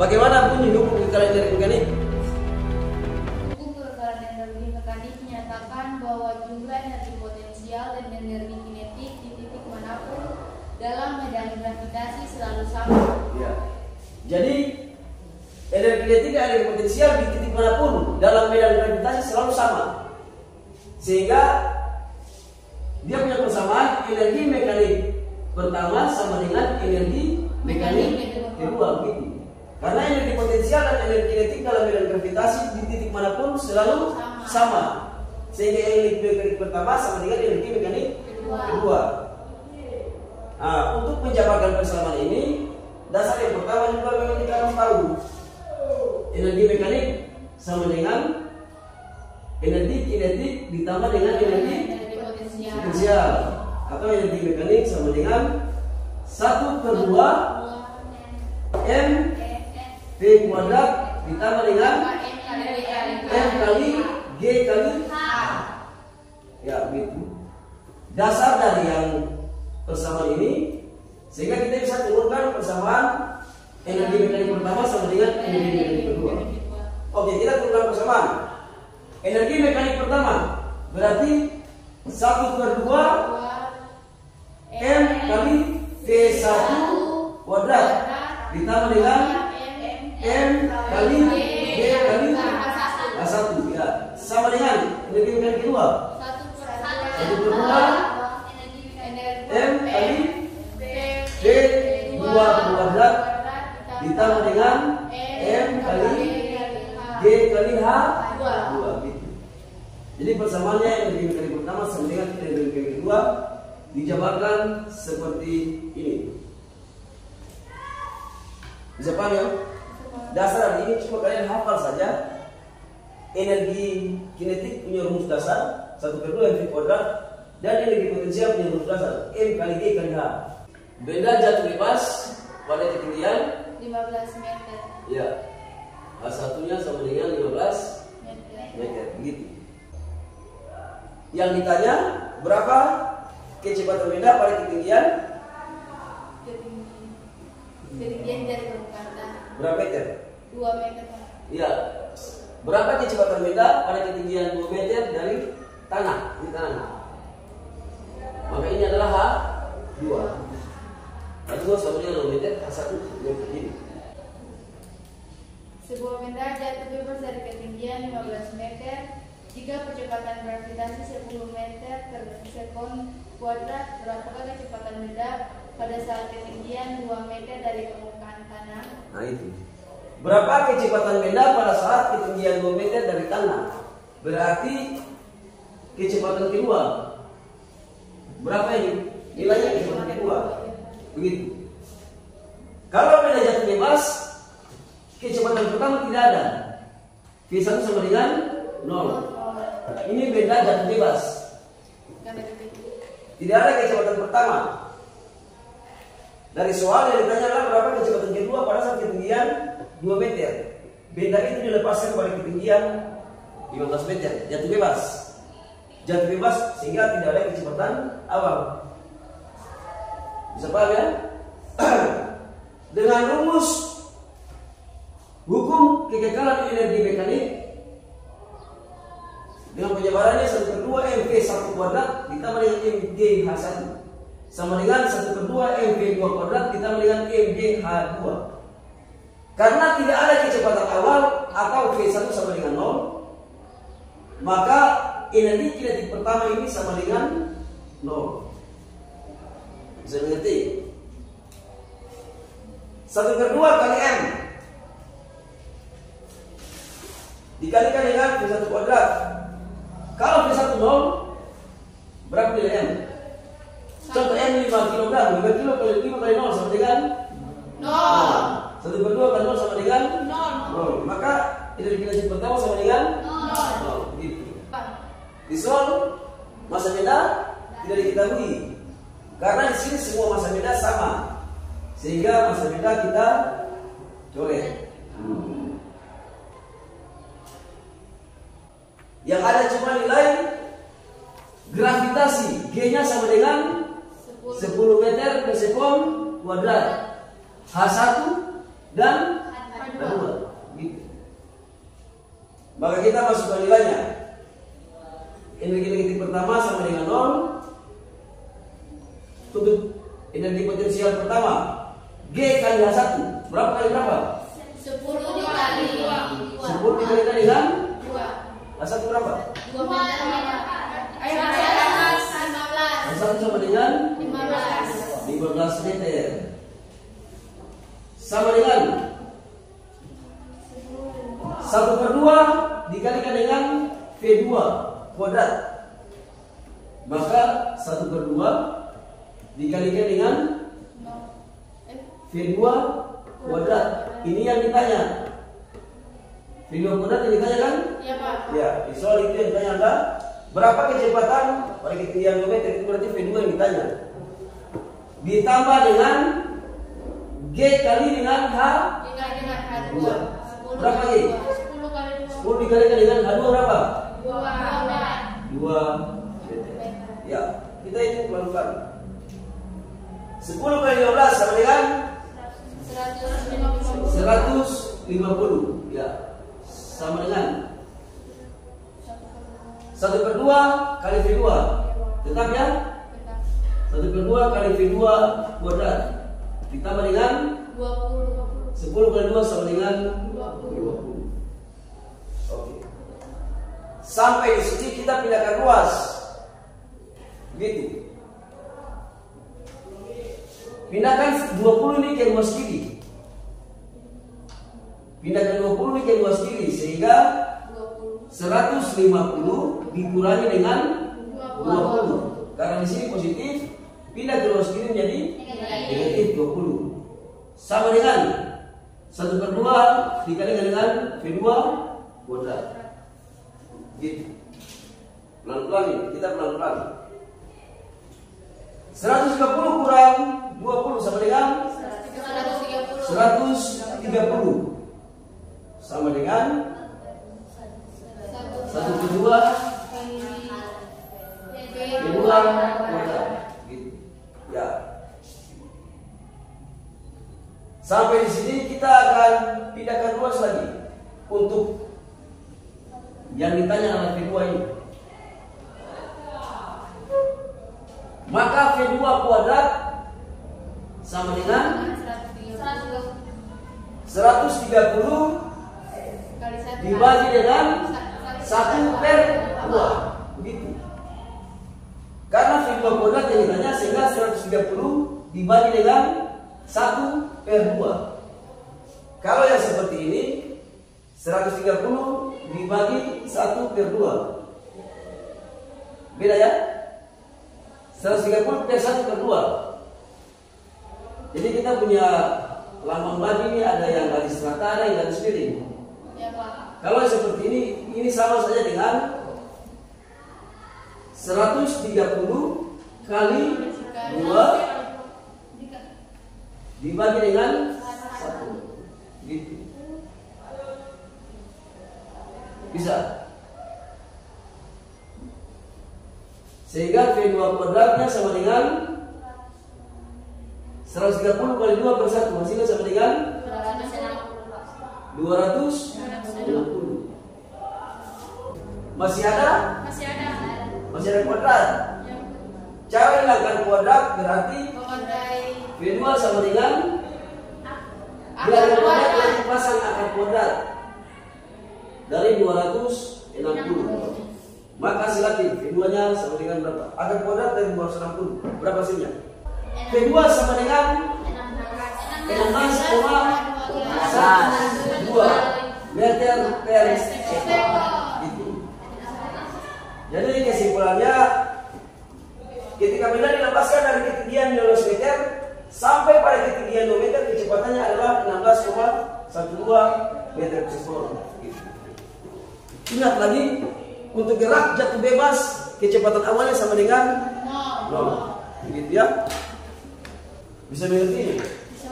Bagaimana bunyi hukum kekalian energi mekanik? Hukum kekalian energi mekanik menyatakan bahwa jumlah energi potensial dan energi kinetik di titik manapun dalam medan gravitasi selalu sama. Ya. Jadi energi kinetik dan energi potensial di titik manapun dalam medan gravitasi selalu sama. Sehingga dia punya persamaan energi mekanik pertama sama dengan energi mekanik kedua, begitu. Karena energi potensial dan energi kinetik dalam medan gravitasi di titik manapun selalu sama. Sehingga energi mekanik pertama sama dengan energi mekanik kedua. Nah, untuk menjabarkan persamaan ini, dasar yang pertama juga memang kita harus tahu. Energi mekanik sama dengan energi kinetik ditambah dengan energi potensial. Atau energi mekanik sama dengan 1/2 M V kuadrat ditambah dengan M kali G kali H. Ya, begitu. Dasar dari yang persamaan ini, sehingga kita bisa turunkan persamaan energi mekanik pertama sama dengan energi mekanik kedua. Oke, kita turunkan persamaan. Energi mekanik pertama berarti 1/2 M kali V1 kuadrat ditambah dengan M kali G kali H1, ya, sama dengan energi mekanik kedua 1/2 M kali V2 kuadrat ditambah dengan M kali G kali H2, gitu. Jadi persamaannya energi mekanik pertama sama dengan energi mekanik kedua dijabarkan seperti ini. Bisa paham ya? Dasar dari ini cuma kalian hafal saja. Energi kinetik punya rumus dasar 1/2 M V kuadrat dan energi potensial punya rumus dasar M kali G kali H. Benda jatuh bebas pada ketinggian 15 meter. Ya. H1-nya sama dengan 15 meter. Begitu. Yang ditanya berapa kecepatan benda pada ketinggian dari permukaan tanah. berapa meter? 2 meter. Iya. Berapa kecepatan benda pada ketinggian 2 meter dari tanah? Di tanah. Maka ini adalah H2. H2 sama dengan 2 meter, H1 begini. Sebuah benda jatuh bebas dari ketinggian 15 meter jika percepatan gravitasi 10 meter per sekon kuadrat. Berapakah kecepatan benda pada saat ketinggian 2 meter dari permukaan tanah? Nah itu. Berapa kecepatan benda pada saat ketinggian 2 meter dari tanah? Berarti kecepatan kedua. Berapa ini? Nilainya kecepatan kedua. Begitu. Kalau benda jatuh bebas, kecepatan pertama tidak ada. V1 sama dengan 0. Ini benda jatuh bebas. Tidak ada kecepatan pertama. Dari soal yang ditanya adalah berapa kecepatan kedua pada saat ketinggian 2 meter. Benda itu dilepaskan pada ketinggian 15 meter. Jatuh bebas. Jatuh bebas sehingga tidak ada kecepatan awal. Bisa paham ya? Dengan rumus hukum kekekalan energi mekanik, dengan penjabarannya 1/2 MV1 kuadrat ditambah dengan MG H1 sama dengan 1/2 MV2 kuadrat ditambah dengan MG H2. Karena tidak ada kecepatan awal atau V1 sama dengan 0, maka energi kinetik pertama ini sama dengan 0. Bisa mengerti? 1/2 kali M dikalikan dengan V1 kuadrat. Kalau V1 0, berapa nilai M? Contoh M 5 kg, 5 kg kali 5 kali 0 sama dengan 0. 1/2 kali 0 sama dengan 0. Maka energi kinetik pertama sama dengan 0. Gitu. Di soal massa benda tidak diketahui. Karena di sini semua massa benda sama. Sehingga massa benda kita coret. Yang ada cuma nilai gravitasi, G-nya sama dengan 10 meter per sekon kuadrat, H1 dan Gitu. Maka kita masukkan nilainya. Energi negatif pertama sama dengan 0. Untuk energi potensial pertama G kali H1 berapa kali berapa? 10 dikali 10 dikalikan dengan 2. H1 berapa? 2 H1 sama dengan 15 meter. Sama dengan 1/2 dikalikan dengan V2 kuadrat. Maka 1/2 dikalikan dengan V2 kuadrat. Ini yang ditanya. V2 kuadrat yang ditanya kan? Ya Pak. Ya, di soal itu yang ditanya adalah berapa kecepatan pada ketinggian 2 meter, itu berarti V2 yang ditanya. Ditambah dengan G kali dengan Dikali dengan H2. Berapa G? 10 kali 2. 10 dikalikan dengan H2 berapa? 2 meter. Ya, kita hitung pelan-pelan. 10 kali 15 sama dengan 150. Ya, sama dengan 1/2 kali V2. Tetap ya? 1/2 kali V2 kuadrat ditambah dengan 20. 10 kali 2 sama dengan 20. Oke. Sampai di sini kita pindahkan ruas. Begitu. Pindahkan 20 ini ke ruas kiri. Pindahkan 20 ini ke ruas kiri sehingga 150 dikurangi dengan 20. Karena di sini positif, pindah ke ruas kiri menjadi negatif 20. Sama dengan 1/2 dikalikan dengan V2 kuadrat. Gitu. Pelan-pelan ini, kita pelan-pelan. 150 kurang 20 sama dengan 130. Sama dengan 1/2 V2 kuadrat. Gitu. Ya. Sampai di sini kita akan pindahkan ruas lagi untuk yang ditanya oleh V2 ini. Maka V2 kuadrat sama dengan 130 dibagi dengan 1/2. Begitu. Karena V2 kuadrat yang ditanya sehingga 130 dibagi dengan 1/2. Kalau yang seperti ini 130 dibagi 1/2. Beda ya? 130 per 1/2. Jadi kita punya lambang bagi ini ada yang garis rata, ada yang garis miring. Ya Pak. Kalau seperti ini sama saja dengan 130 kali 2 dibagi dengan 1. Gitu. Bisa. Sehingga V2 kuadratnya sama dengan 130 kali 2 per 1 hasilnya sama dengan 260. Masih ada? Masih ada kuadrat. Cara hilangkan kuadrat berarti V2 sama dengan bila ada kuadrat berarti pasang akar kuadrat dari 260. Maka silakan V2 nya sama dengan berapa? Akar kuadrat dari 260. Berapa hasilnya? V2 sama dengan 16,2 meter per second. Itu. Jadi kesimpulannya, ketika benda dilepaskan dari ketinggian 15 meter sampai pada ketinggian 2 meter, kecepatannya adalah 16,12 meter per second. Gitu. Ingat lagi, untuk gerak jatuh bebas, kecepatan awalnya sama dengan 0. Begitu ya. Bisa mengerti? Bisa.